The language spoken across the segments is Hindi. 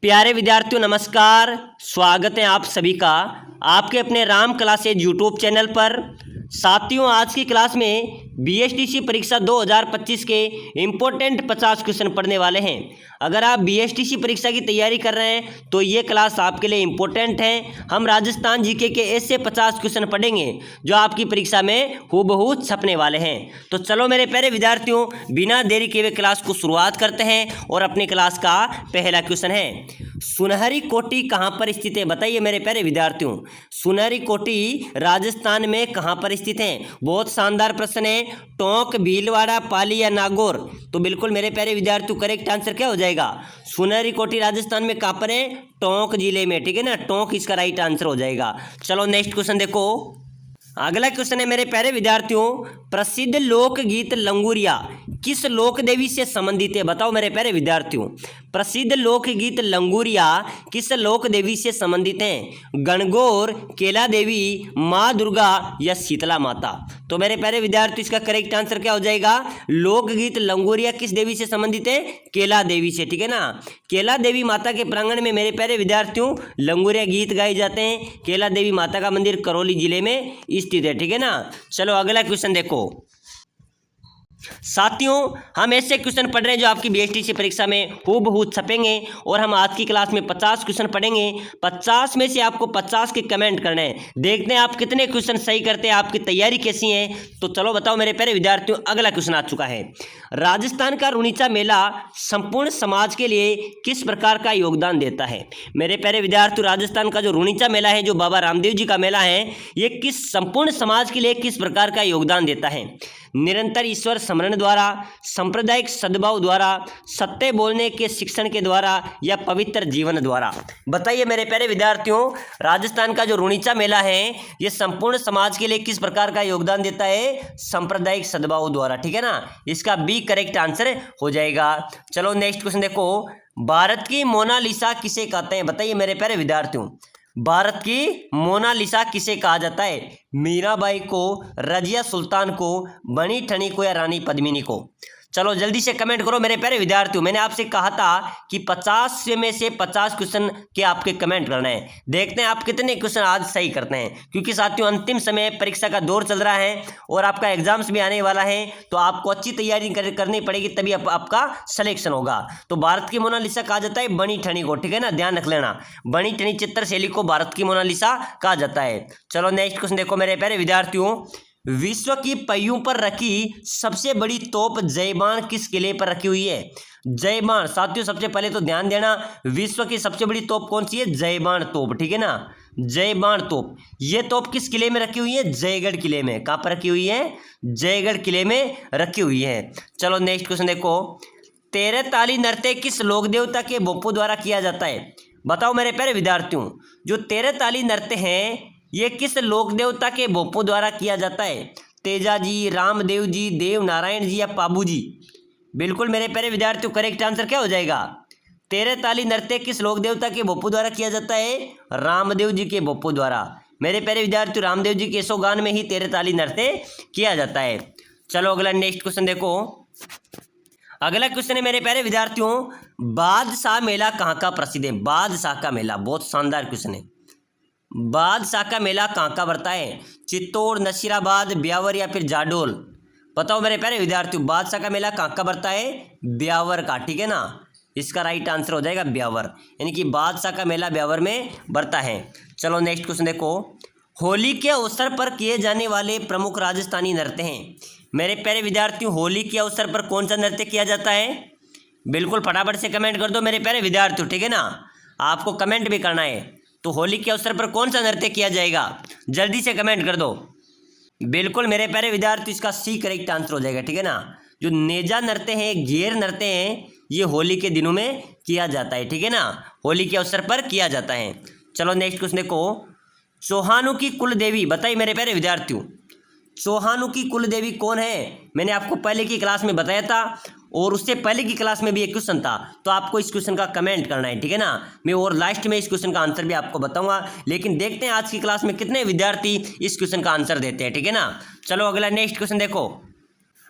प्यारे विद्यार्थियों नमस्कार। स्वागत है आप सभी का आपके अपने राम क्लासेज यूट्यूब चैनल पर। साथियों आज की क्लास में बीएसटीसी परीक्षा 2025 के इम्पोर्टेंट 50 क्वेश्चन पढ़ने वाले हैं। अगर आप बीएसटीसी परीक्षा की तैयारी कर रहे हैं तो ये क्लास आपके लिए इम्पोर्टेंट है। हम राजस्थान जीके के ऐसे 50 क्वेश्चन पढ़ेंगे जो आपकी परीक्षा में हूबहू छपने वाले हैं। तो चलो मेरे प्यारे विद्यार्थियों बिना देरी किए हुए क्लास को शुरुआत करते हैं और अपनी क्लास का पहला क्वेश्चन है, सुनहरी कोटी कहाँ पर स्थित है? बताइए मेरे प्यारे विद्यार्थियों, सुनहरी कोटी राजस्थान में कहाँ पर स्थित है? बहुत शानदार प्रश्न है। टोंक, भीलवाड़ा, पाली या नागौर? तो बिल्कुल मेरे प्यारे विद्यार्थियों करेक्ट आंसर क्या हो जाएगा? सुनहरी कोटी राजस्थान में कहाँ पर है? टोंक जिले में, ठीक है ना। टोंक इसका राइट आंसर हो जाएगा। चलो नेक्स्ट क्वेश्चन देखो। अगला क्वेश्चन है मेरे प्यारे विद्यार्थियों, प्रसिद्ध लोकगीत लंगूरिया किस लोक देवी से संबंधित है? बताओ मेरे प्यारे विद्यार्थियों, प्रसिद्ध लोकगीत लंगूरिया किस लोक देवी से संबंधित हैं? गणगौर, केला देवी, माँ दुर्गा या शीतला माता? तो मेरे प्यारे विद्यार्थियों इसका करेक्ट आंसर क्या हो जाएगा? लोकगीत लंगूरिया किस देवी से संबंधित है? केला देवी से, ठीक है ना। केला देवी माता के प्रांगण में मेरे प्यारे विद्यार्थियों लंगूरिया गीत गाए जाते हैं। केला देवी माता का मंदिर करौली जिले में स्थित है, ठीक है ना। चलो अगला क्वेश्चन देखो। साथियों हम ऐसे क्वेश्चन पढ़ रहे हैं जो आपकी बीएसटीसी परीक्षा में हूबहू छपेंगे और हम आज की क्लास में 50 क्वेश्चन पढ़ेंगे। 50 में से आपको 50 के कमेंट करने हैं। देखते हैं आप कितने क्वेश्चन सही करते हैं, आपकी तैयारी कैसी है। तो चलो बताओ मेरे प्यारे विद्यार्थियों, अगला क्वेश्चन आ चुका है। राजस्थान का रुणीचा मेला संपूर्ण समाज के लिए किस प्रकार का योगदान देता है? मेरे प्यारे विद्यार्थियों राजस्थान का जो रुणीचा मेला है, जो बाबा रामदेव जी का मेला है, ये किस संपूर्ण समाज के लिए किस प्रकार का योगदान देता है? निरंतर ईश्वर स्मरण द्वारा, सांप्रदायिक सद्भाव द्वारा, सत्य बोलने के शिक्षण के द्वारा या पवित्र जीवन द्वारा? बताइए मेरे प्यारे विद्यार्थियों, राजस्थान का जो रुणीचा मेला है ये संपूर्ण समाज के लिए किस प्रकार का योगदान देता है? सांप्रदायिक सद्भाव द्वारा, ठीक है ना। इसका बी करेक्ट आंसर हो जाएगा। चलो नेक्स्ट क्वेश्चन देखो। भारत की मोनालिसा किसे कहते हैं? बताइए मेरे प्यारे विद्यार्थियों, भारत की मोनालिसा किसे कहा जाता है? मीराबाई को, रजिया सुल्तान को, बनी ठनी को या रानी पद्मिनी को? चलो जल्दी से कमेंट करो मेरे प्यारे विद्यार्थियों। मैंने आपसे कहा था कि 50 में से 50 क्वेश्चन के आपके कमेंट करना है। देखते हैं आप कितने क्वेश्चन आज सही करते हैं, क्योंकि साथियों अंतिम समय परीक्षा का दौर चल रहा है और आपका एग्जाम्स भी आने वाला है, तो आपको अच्छी तैयारी करनी पड़ेगी, तभी आपका सिलेक्शन होगा। तो भारत की मोनालिसा कहा जाता है बनी ठनी को, ठीक है ना, ध्यान रख लेना। बनी ठनी चित्र शैली को भारत की मोनालिसा कहा जाता है। चलो नेक्स्ट क्वेश्चन देखो मेरे प्यारे विद्यार्थियों, विश्व की पहियों पर रखी सबसे बड़ी तोप जयबान किस किले पर रखी हुई है? जयबान साथियों सबसे पहले तो ध्यान देना, विश्व की सबसे बड़ी तोप कौन सी है? जयबान तोप, ठीक है ना, जयबान तोप। ये तोप किस किले में रखी हुई है? जयगढ़ किले में। कहाँ पर रखी हुई है? जयगढ़ किले में रखी हुई है। चलो नेक्स्ट क्वेश्चन देखो। तेरह ताली नृत्य किस लोक देवता के बोपो द्वारा किया जाता है? बताओ मेरे प्यारे विद्यार्थियों, जो तेरह ताली नृत्य है ये किस लोक देवता के भोपों द्वारा किया जाता है? तेजा जी, रामदेव जी, देव नारायण जी या पाबू जी? बिल्कुल मेरे प्यारे विद्यार्थियों करेक्ट आंसर क्या हो जाएगा? तेरह ताली नृत्य किस लोक देवता के भोपों द्वारा किया जाता है? रामदेव जी के भोपों द्वारा। मेरे प्यारे विद्यार्थियों रामदेव जी के यशोगान में ही तेरह ताली नृत्य किया जाता है। चलो अगला नेक्स्ट क्वेश्चन देखो। अगला क्वेश्चन है मेरे प्यारे विद्यार्थियों, बादशाह मेला कहाँ का प्रसिद्ध है? बादशाह का मेला बहुत शानदार क्वेश्चन है। बादशाह का मेला कहाँ का पड़ता है? चित्तौड़, नसीराबाद, ब्यावर या फिर जाडोल? बताओ मेरे प्यारे विद्यार्थियों, बादशाह का मेला कहाँ का पड़ता है? ब्यावर का, ठीक है ना। इसका राइट आंसर हो जाएगा ब्यावर, यानी कि बादशाह का मेला ब्यावर में बढ़ता है। चलो नेक्स्ट क्वेश्चन देखो। होली के अवसर पर किए जाने वाले प्रमुख राजस्थानी नृत्य हैं? मेरे प्यारे विद्यार्थियों होली के अवसर पर कौन सा नृत्य किया जाता है? बिल्कुल फटाफट से कमेंट कर दो मेरे प्यारे विद्यार्थियों, ठीक है ना, आपको कमेंट भी करना है। तो होली के अवसर पर कौन सा नृत्य किया जाएगा? जल्दी से कमेंट कर दो। बिल्कुल मेरे प्यारे विद्यार्थी इसका सी करेक्ट आंसर हो जाएगा, ठीक है ना। जो नेजा नृत्य है, घेर नृत्य है, ये होली के दिनों में किया जाता है, ठीक है ना, होली के अवसर पर किया जाता है। चलो नेक्स्ट क्वेश्चन देखो। चौहानों की कुल देवी बताइए मेरे प्यारे विद्यार्थियों, चौहानों की कुल देवी कौन है? मैंने आपको पहले की क्लास में बताया था और उससे पहले की क्लास में भी एक क्वेश्चन था, तो आपको इस क्वेश्चन का कमेंट करना है, ठीक है ना। मैं और लास्ट में इस क्वेश्चन का आंसर भी आपको बताऊंगा, लेकिन देखते हैं आज की क्लास में कितने विद्यार्थी इस क्वेश्चन का आंसर देते हैं, ठीक है ना। चलो अगला नेक्स्ट क्वेश्चन देखो।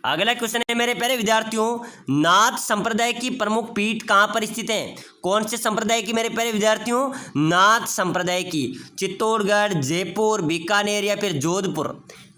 अगला क्वेश्चन है मेरे प्यारे विद्यार्थियों, नाथ संप्रदाय की प्रमुख पीठ कहाँ पर स्थित है? कौन से संप्रदाय की मेरे प्यारे विद्यार्थियों? नाथ संप्रदाय की। चित्तौड़गढ़, जयपुर, बीकानेर या फिर जोधपुर?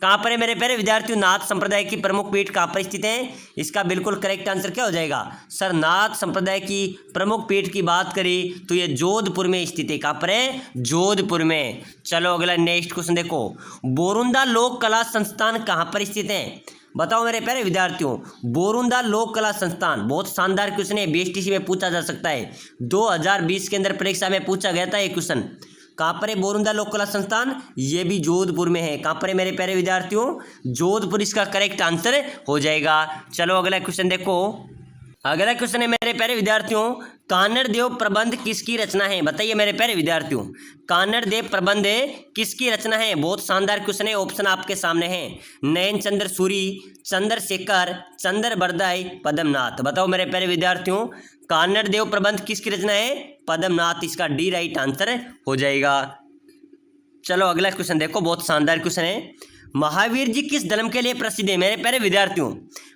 कहाँ पर है मेरे प्यारे विद्यार्थियों नाथ संप्रदाय की प्रमुख पीठ कहाँ पर स्थित है? इसका बिल्कुल करेक्ट आंसर क्या हो जाएगा? सर नाथ संप्रदाय की प्रमुख पीठ की बात करें तो ये जोधपुर में स्थित है। कहाँ पर है? जोधपुर में। चलो अगला नेक्स्ट क्वेश्चन देखो, बोरुंदा लोक कला संस्थान कहाँ पर स्थित है? बताओ मेरे प्यारे विद्यार्थियों, बोरुंदा लोक कला संस्थान। बहुत शानदार क्वेश्चन है, बीएसटीसी में पूछा जा सकता है। 2020 के अंदर परीक्षा में पूछा गया था ये क्वेश्चन। कहाँ पर है बोरुंदा लोक कला संस्थान? ये भी जोधपुर में है। कहाँ पर है मेरे प्यारे विद्यार्थियों? जोधपुर इसका करेक्ट आंसर हो जाएगा। चलो अगला क्वेश्चन देखो, अगला क्वेश्चन है मेरे प्यारे विद्यार्थियों, कानड़ देव प्रबंध किसकी रचना है? बताइए मेरे प्यारे विद्यार्थियों, कानड़ देव प्रबंध किसकी रचना है? बहुत शानदार क्वेश्चन है, ऑप्शन आपके सामने है। नयन चंद्र सूरी, चंद्रशेखर, चंद्र बरदाई, पद्मनाथ। बताओ मेरे प्यारे विद्यार्थियों, कानड़ देव प्रबंध किसकी रचना है? पद्मनाथ। इसका डी राइट आंसर हो जाएगा। चलो अगला क्वेश्चन देखो, बहुत शानदार क्वेश्चन है। महावीर जी किस धर्म के लिए प्रसिद्ध है? मेरे प्यारे विद्यार्थियों,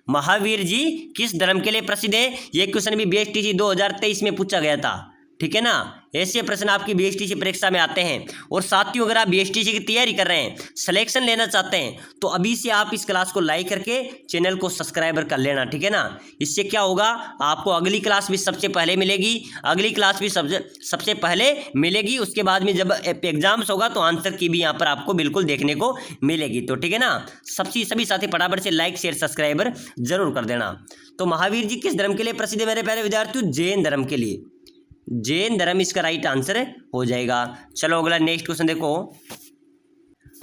महावीर जी किस धर्म के लिए प्रसिद्ध है? ये क्वेश्चन भी बीएसटीसी 2023 में पूछा गया था, ठीक है ना। ऐसे प्रश्न आपकी बीएसटीसी परीक्षा में आते हैं। और साथियों, अगर आप बीएसटीसी की तैयारी कर रहे हैं, सिलेक्शन लेना चाहते हैं, तो अभी से आप इस क्लास को लाइक करके चैनल को सब्सक्राइबर कर लेना, ठीक है ना। इससे क्या होगा, आपको अगली क्लास भी सबसे पहले मिलेगी, अगली क्लास भी सबसे पहले मिलेगी। उसके बाद में जब एग्जाम्स होगा तो आंसर की भी यहाँ पर आपको बिल्कुल देखने को मिलेगी। तो ठीक है ना, सभी साथी फटाफट से लाइक शेयर सब्सक्राइबर जरूर कर देना। तो महावीर जी किस धर्म के लिए प्रसिद्ध है मेरे प्यारे विद्यार्थियों? जैन धर्म के लिए। जैन धर्म इसका राइट आंसर हो जाएगा। चलो अगला नेक्स्ट क्वेश्चन देखो,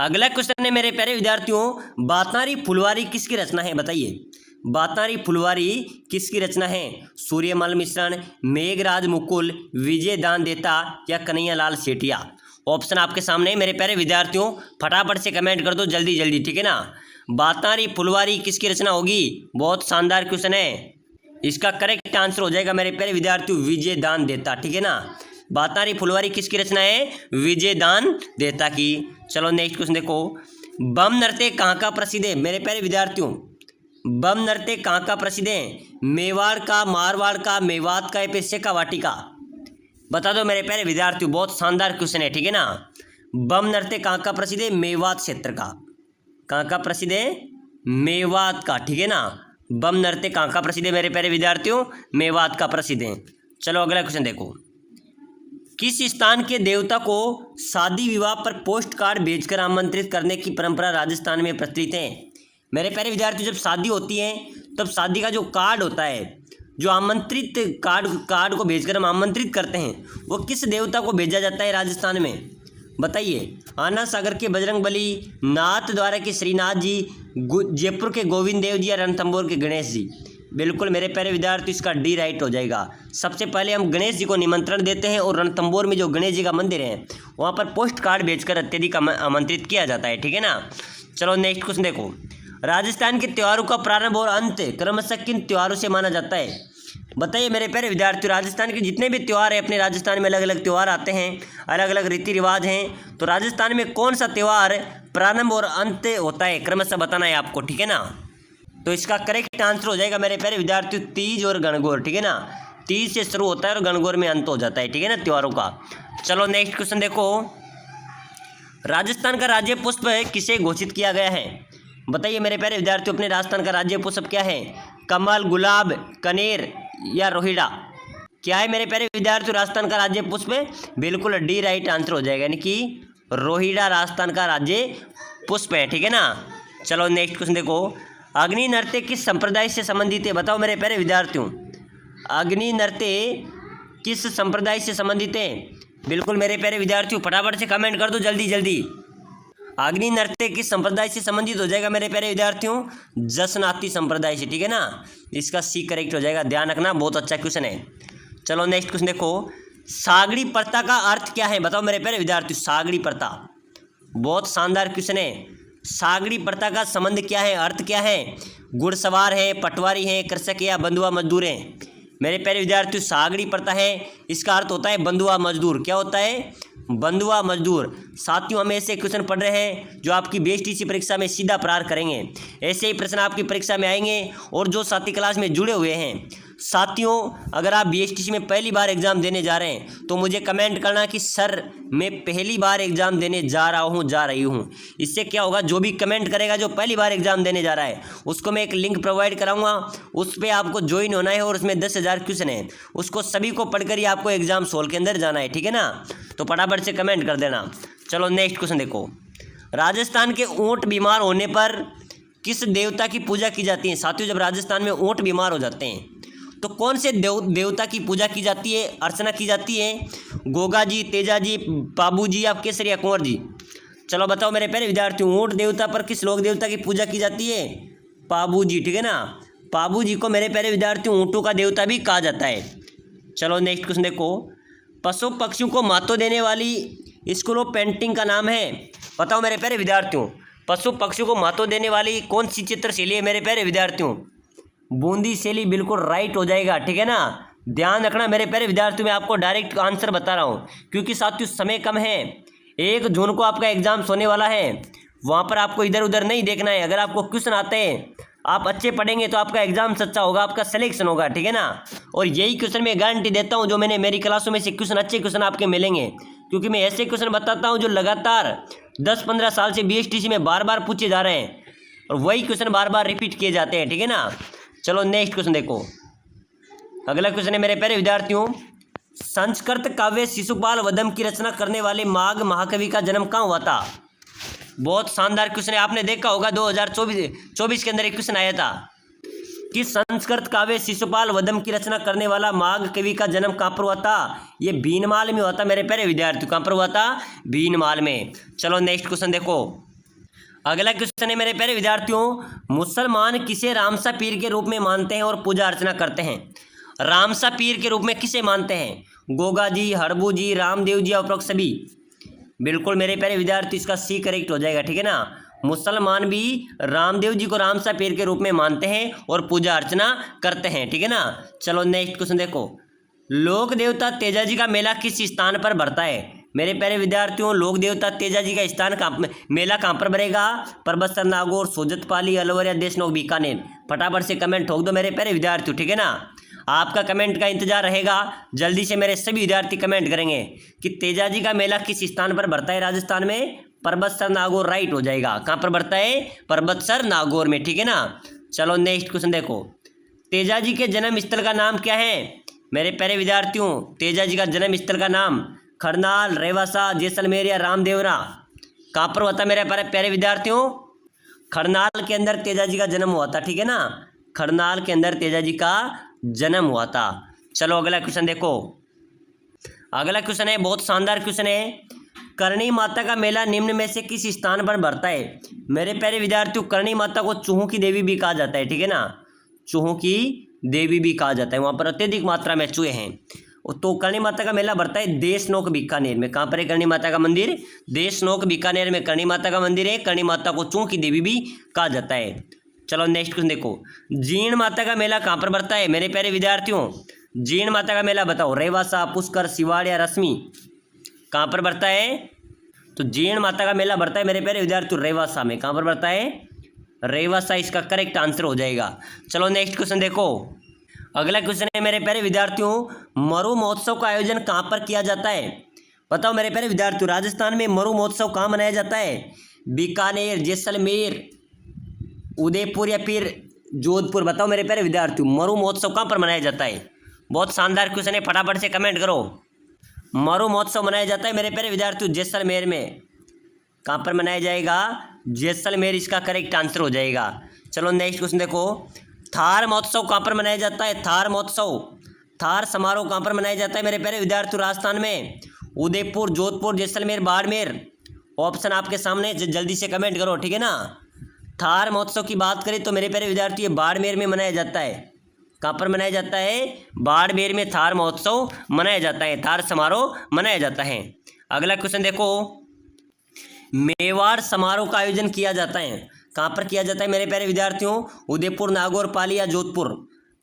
अगला क्वेश्चन है मेरे प्यारे विद्यार्थियों, बातारी फुलवारी किसकी रचना है? बताइए, बातारी फुलवारी किसकी रचना है? सूर्यमल मिश्रण, मेघराज मुकुल, विजय दान देता या कन्हैयालाल सेठिया? ऑप्शन आपके सामने है मेरे प्यारे विद्यार्थियों, फटाफट से कमेंट कर दो जल्दी जल्दी, ठीक है ना। बातारी फुलवारी किसकी रचना होगी? बहुत शानदार क्वेश्चन है, इसका करेक्ट आंसर हो जाएगा मेरे प्यारे विद्यार्थियों विजय दान देता, ठीक है ना। बातारी फुलवारी किसकी रचना है? विजय दान देता की। चलो नेक्स्ट क्वेश्चन देखो, बम नृत्य कहाँ का प्रसिद्ध है? मेरे प्यारे विद्यार्थियों, बम नृत्य कहाँ का प्रसिद्ध है? मेवाड़ का, मारवाड़ का, मेवात का या फिर शेखावाटी का? बता दो मेरे प्यारे विद्यार्थियों, बहुत शानदार क्वेश्चन है, ठीक है ना। बम नृत्य कहाँ का प्रसिद्ध है? मेवात क्षेत्र का। कहाँ का प्रसिद्ध है? मेवात का, ठीक है ना। बम नृत्य कहाँ का प्रसिद्ध है मेरे प्यारे विद्यार्थियों? मेवात का प्रसिद्ध है। चलो अगला क्वेश्चन देखो, किस स्थान के देवता को शादी विवाह पर पोस्ट कार्ड भेजकर आमंत्रित करने की परंपरा राजस्थान में प्रचलित है? मेरे प्यारे विद्यार्थियों, जब शादी होती है तब शादी का जो कार्ड होता है, जो आमंत्रित कार्ड को भेजकर हम आमंत्रित करते हैं, वो किस देवता को भेजा जाता है राजस्थान में? बताइए, आना सागर के बजरंगबली, नाथ द्वारा के श्रीनाथ जी, जयपुर के गोविंद देव जी या रणथंभौर के गणेश जी? बिल्कुल मेरे प्यारे विद्यार्थी, इसका डी राइट हो जाएगा। सबसे पहले हम गणेश जी को निमंत्रण देते हैं और रणथंभौर में जो गणेश जी का मंदिर है वहाँ पर पोस्ट कार्ड भेजकर अत्यधिक आमंत्रित किया जाता है, ठीक है ना। चलो नेक्स्ट क्वेश्चन देखो, राजस्थान के त्योहारों का प्रारंभ और अंत क्रमशः किन त्योहारों से माना जाता है? बताइए मेरे प्यारे विद्यार्थियों, राजस्थान के जितने भी त्यौहार हैं, अपने राजस्थान में अलग अलग त्यौहार आते हैं, अलग अलग रीति रिवाज हैं, तो राजस्थान में कौन सा त्यौहार प्रारंभ और अंत होता है क्रमशः बताना है आपको, ठीक है ना। तो इसका करेक्ट आंसर हो जाएगा मेरे प्यारे विद्यार्थियों तीज और गणगौर, ठीक है ना। तीज से शुरू होता है और गणगौर में अंत हो जाता है, ठीक है ना, त्योहारों का। चलो नेक्स्ट क्वेश्चन देखो, राजस्थान का राज्य पुष्प किसे घोषित किया गया है? बताइए मेरे प्यारे विद्यार्थियों, अपने राजस्थान का राज्य पुष्प क्या है? कमल, गुलाब, कनेर या रोहिड़ा? क्या है मेरे प्यारे विद्यार्थियों राजस्थान का राज्य पुष्प? बिल्कुल डी राइट आंसर हो जाएगा, यानी कि रोहिड़ा राजस्थान का राज्य पुष्प है, ठीक है ना। चलो नेक्स्ट क्वेश्चन देखो, अग्नि नृत्य किस संप्रदाय से संबंधित है? बताओ मेरे प्यारे विद्यार्थियों, अग्नि नृत्य किस संप्रदाय से संबंधित है? बिल्कुल मेरे प्यारे विद्यार्थियों, फटाफट से कमेंट कर दो जल्दी जल्दी। अग्नि नृत्य किस संप्रदाय से संबंधित हो जाएगा मेरे प्यारे विद्यार्थियों? जसनाती संप्रदाय से, ठीक है ना। इसका सी करेक्ट हो जाएगा, ध्यान रखना, बहुत अच्छा क्वेश्चन है। चलो नेक्स्ट क्वेश्चन देखो, सागड़ी प्रथा का अर्थ क्या है? बताओ मेरे प्यारे विद्यार्थियों, सागड़ी प्रथा, बहुत शानदार क्वेश्चन है। सागड़ी प्रथा का संबंध क्या है, अर्थ क्या है? घुड़सवार है, पटवारी है, कृषक या बंधुआ मजदूर हैं? मेरे प्यारे विद्यार्थियों, सागड़ी प्रथा है, इसका अर्थ होता है बंधुआ मजदूर। क्या होता है? बंधुआ मजदूर। साथियों, हम ऐसे क्वेश्चन पढ़ रहे हैं जो आपकी बीएसटीसी परीक्षा में सीधा प्रहार करेंगे। ऐसे ही प्रश्न आपकी परीक्षा में आएंगे। और जो साथी क्लास में जुड़े हुए हैं साथियों, अगर आप बीएसटीसी में पहली बार एग्जाम देने जा रहे हैं तो मुझे कमेंट करना कि सर मैं पहली बार एग्जाम देने जा रहा हूँ, जा रही हूँ। इससे क्या होगा, जो भी कमेंट करेगा जो पहली बार एग्जाम देने जा रहा है उसको मैं एक लिंक प्रोवाइड कराऊंगा। उस पर आपको ज्वाइन होना है और उसमें 10,000 क्वेश्चन है, उसको सभी को पढ़कर ही आपको एग्जाम सोल्व के अंदर जाना है, ठीक है ना। तो फटाफट से कमेंट कर देना। चलो नेक्स्ट क्वेश्चन देखो। राजस्थान के ऊँट बीमार होने पर किस देवता की पूजा की जाती है? साथियों, जब राजस्थान में ऊँट बीमार हो जाते हैं तो कौन से देवता की पूजा की जाती है, अर्चना की जाती है? गोगा जी, तेजा जी, पाबू जी या केसरिया कुंवर जी? चलो बताओ मेरे प्यारे विद्यार्थियों, ऊँट देवता पर किस लोक देवता की पूजा की जाती है? पाबू जी, ठीक है ना। पाबू जी को मेरे प्यारे विद्यार्थियों ऊँटों का देवता भी कहा जाता है। चलो नेक्स्ट क्वेश्चन देखो। पशु पक्षियों को महत्व देने वाली स्कूल ऑफ पेंटिंग का नाम है? बताओ मेरे प्यारे विद्यार्थियों, पशु पक्षियों को महत्व देने वाली कौन सी चित्रशैली है मेरे प्यारे विद्यार्थियों? बूंदी शैली बिल्कुल राइट हो जाएगा, ठीक है ना। ध्यान रखना मेरे प्यारे विद्यार्थियों, मैं आपको डायरेक्ट आंसर बता रहा हूँ क्योंकि साथियों समय कम है। 1 जून को आपका एग्जाम होने वाला है, वहाँ पर आपको इधर उधर नहीं देखना है। अगर आपको क्वेश्चन आते हैं, आप अच्छे पढ़ेंगे तो आपका एग्जाम सच्चा होगा, आपका सिलेक्शन होगा, ठीक है ना। और यही क्वेश्चन मैं गारंटी देता हूँ, जो मैंने मेरी क्लासों में से क्वेश्चन अच्छे क्वेश्चन आपके मिलेंगे, क्योंकि मैं ऐसे क्वेश्चन बताता हूँ जो लगातार 10-15 साल से बीएसटीसी में बार बार पूछे जा रहे हैं और वही क्वेश्चन बार बार रिपीट किए जाते हैं, ठीक है ना। चलो नेक्स्ट क्वेश्चन देखो। अगला क्वेश्चन है मेरे प्यारे विद्यार्थियों, संस्कृत काव्य शिशुपाल वधम की रचना करने वाले माघ महाकवि का जन्म कहाँ हुआ था? बहुत शानदार क्वेश्चन है, आपने देखा होगा 2024 के अंदर एक क्वेश्चन आया था कि संस्कृत काव्य शिशुपाल वधम की रचना करने वाला माघ कवि का जन्म कहाँ पर हुआ था? ये भीनमाल में हुआ था मेरे प्यारे विद्यार्थियों। कहाँ पर हुआ था? भीनमाल में। चलो नेक्स्ट क्वेश्चन देखो। अगला क्वेश्चन है मेरे प्यारे विद्यार्थियों, मुसलमान किसे रामसा पीर के रूप में मानते हैं और पूजा अर्चना करते हैं? रामसा पीर के रूप में किसे मानते हैं? गोगा जी, हड़बू जी, रामदेव जी, उपरोक्त सभी? बिल्कुल मेरे प्यारे विद्यार्थी, इसका सी करेक्ट हो जाएगा, ठीक है ना। मुसलमान भी रामदेव जी को रामसा पीर के रूप में मानते हैं और पूजा अर्चना करते हैं, ठीक है ना। चलो नेक्स्ट क्वेश्चन देखो। लोक देवता तेजा जी का मेला किस स्थान पर भरता है? मेरे प्यारे विद्यार्थियों, लोक देवता तेजा जी का स्थान मेला कहाँ पर भरेगा? परबतसर, नागौर, सोजतपाली, अलवर या देशनोक, बीकानेर? फटाफट से कमेंट ठोक दो मेरे प्यारे विद्यार्थियों, ठीक है ना। आपका कमेंट का इंतजार रहेगा। जल्दी से मेरे सभी विद्यार्थी कमेंट करेंगे कि तेजा जी का मेला किस स्थान पर भरता है राजस्थान में? परबतसर, नागौर राइट हो जाएगा। कहाँ पर भरता है? परबतसर, नागौर में, ठीक है ना। चलो नेक्स्ट क्वेश्चन देखो। तेजा जी के जन्म स्थल का नाम क्या है? मेरे प्यारे विद्यार्थियों, तेजा जी का जन्म स्थल का नाम खरनाल, रेवासा, जैसलमेर या रामदेवरा? कहाँ पर हुआ था मेरे प्यारे विद्यार्थियों? खरनाल के अंदर तेजा जी का जन्म हुआ था, ठीक है ना। खरनाल के अंदर तेजा जी का जन्म हुआ था। चलो अगला क्वेश्चन देखो। अगला क्वेश्चन है, बहुत शानदार क्वेश्चन है। करणी माता का मेला निम्न में से किस स्थान पर भरता है? मेरे प्यारे विद्यार्थियों, करणी माता को चूहों की देवी भी कहा जाता है, ठीक है ना। चूहों की देवी भी कहा जाता है, वहाँ पर अत्यधिक मात्रा में चूहे हैं। तो करणी माता का मेला भरता है देशनोक, बीकानेर में। कहाँ पर है करणी माता का मंदिर? देशनोक, बीकानेर में करणी माता का मंदिर है। करणी माता को चूहों की देवी भी कहा जाता है। चलो नेक्स्ट क्वेश्चन देखो। जीण माता का मेला कहाँ पर भरता है? मेरे प्यारे विद्यार्थियों, जीण माता का मेला बताओ। रेवासा, पुष्कर, सिवाड़ या रश्मि? कहाँ पर भरता है? तो जीण माता का मेला भरता है मेरे प्यारे विद्यार्थियों रेवासा में। कहाँ पर भरता है? रेवासा इसका करेक्ट आंसर हो जाएगा। चलो नेक्स्ट क्वेश्चन देखो। अगला क्वेश्चन है मेरे प्यारे विद्यार्थियों, मरु महोत्सव का आयोजन कहाँ पर किया जाता है? बताओ मेरे प्यारे विद्यार्थियों, राजस्थान में मरु महोत्सव कहाँ मनाया जाता है? बीकानेर, जैसलमेर, उदयपुर या फिर जोधपुर? बताओ मेरे प्यारे विद्यार्थियों, मरु महोत्सव कहाँ पर मनाया जाता है? बहुत शानदार क्वेश्चन है, फटाफट से कमेंट करो। मरु महोत्सव मनाया जाता है मेरे प्यारे विद्यार्थियों जैसलमेर में। कहाँ पर मनाया जाएगा? जैसलमेर इसका करेक्ट आंसर हो जाएगा। चलो नेक्स्ट क्वेश्चन देखो। थार महोत्सव कहाँ पर मनाया जाता है? थार महोत्सव, थार समारोह कहाँ पर मनाया जाता है मेरे प्यारे विद्यार्थियों राजस्थान में? उदयपुर, जोधपुर, जैसलमेर, बाड़मेर? ऑप्शन आपके सामने, जल्दी से कमेंट करो, ठीक है ना। थार महोत्सव की बात करें तो मेरे प्यारे विद्यार्थी ये बाड़मेर में मनाया जाता है। कहाँ पर मनाया जाता है? बाड़मेर में थार महोत्सव मनाया जाता है, थार समारोह मनाया जाता है। अगला क्वेश्चन देखो। मेवाड़ समारोह का आयोजन किया जाता है, कहाँ पर किया जाता है मेरे प्यारे विद्यार्थियों? उदयपुर, नागौर, पाली या जोधपुर?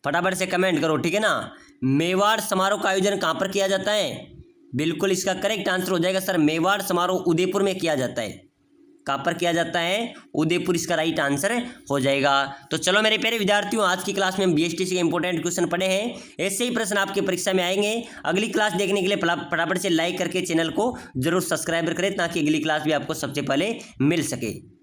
फटाफट से कमेंट करो, ठीक है ना। मेवाड़ समारोह का आयोजन कहाँ पर किया जाता है? बिल्कुल इसका करेक्ट आंसर हो जाएगा सर मेवाड़ समारोह उदयपुर में किया जाता है। कहाँ पर किया जाता है? उदयपुर इसका राइट आंसर हो जाएगा। तो चलो मेरे प्यारे विद्यार्थियों, आज की क्लास में हम बीएसटीसी के इंपॉर्टेंट क्वेश्चन पढ़े हैं। ऐसे ही प्रश्न आपके परीक्षा में आएंगे। अगली क्लास देखने के लिए फटाफट से लाइक करके चैनल को जरूर सब्सक्राइब करें ताकि अगली क्लास भी आपको सबसे पहले मिल सके।